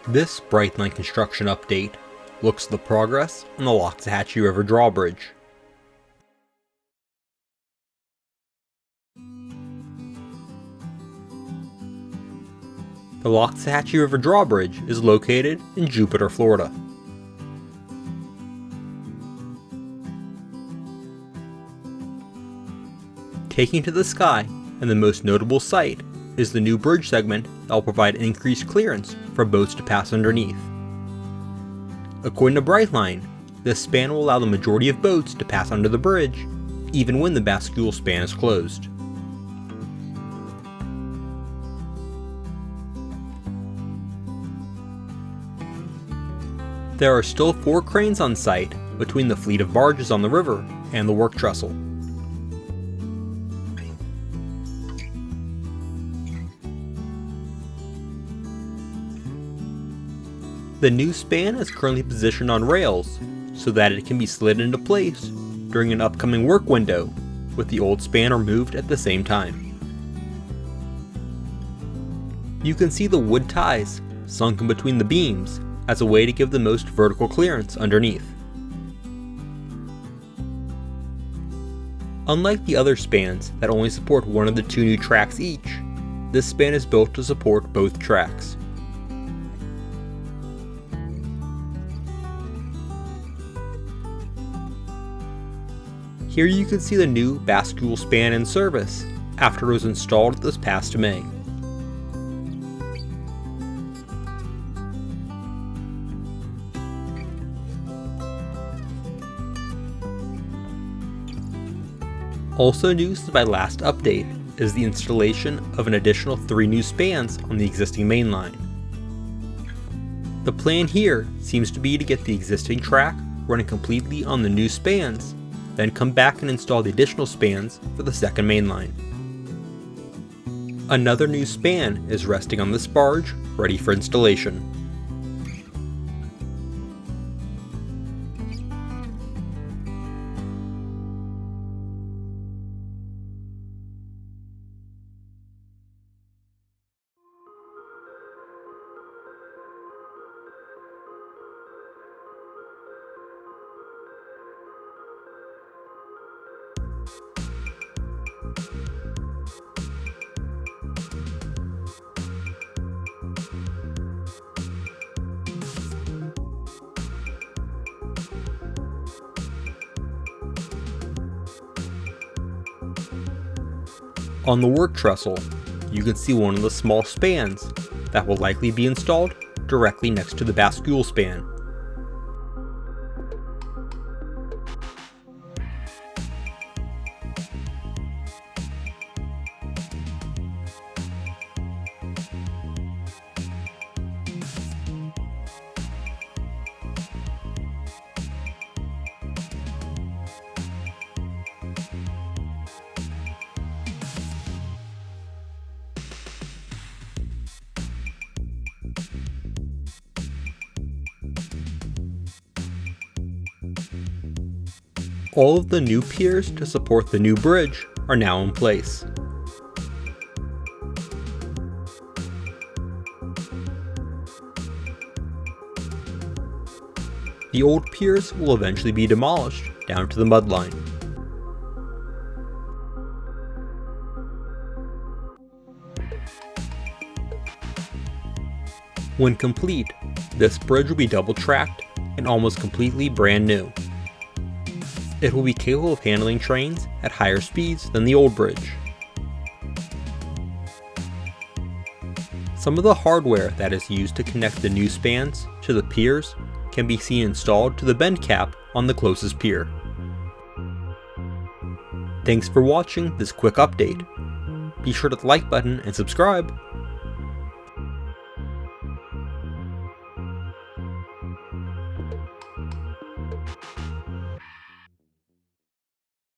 This Brightline construction update looks at the progress on the Loxahatchee River Drawbridge. The Loxahatchee River Drawbridge is located in Jupiter, Florida. Taking to the sky, and the most notable sight, is the new bridge segment that will provide increased clearance for boats to pass underneath. According to Brightline, this span will allow the majority of boats to pass under the bridge, even when the bascule span is closed. There are still 4 cranes on site between the fleet of barges on the river and the work trestle. The new span is currently positioned on rails so that it can be slid into place during an upcoming work window, with the old span removed at the same time. You can see the wood ties sunk in between the beams as a way to give the most vertical clearance underneath. Unlike the other spans that only support one of the 2 new tracks each, this span is built to support both tracks. Here you can see the new bascule span in service after it was installed this past May. Also new since my last update is the installation of an additional 3 new spans on the existing main line. The plan here seems to be to get the existing track running completely on the new spans, then come back and install the additional spans for the second main line. Another new span is resting on this barge, ready for installation. On the work trestle, you can see one of the small spans that will likely be installed directly next to the bascule span. All of the new piers to support the new bridge are now in place. The old piers will eventually be demolished down to the mud line. When complete, this bridge will be double-tracked and almost completely brand new. It will be capable of handling trains at higher speeds than the old bridge. Some of the hardware that is used to connect the new spans to the piers can be seen installed to the bend cap on the closest pier. Thanks for watching this quick update. Be sure to hit the like button and subscribe.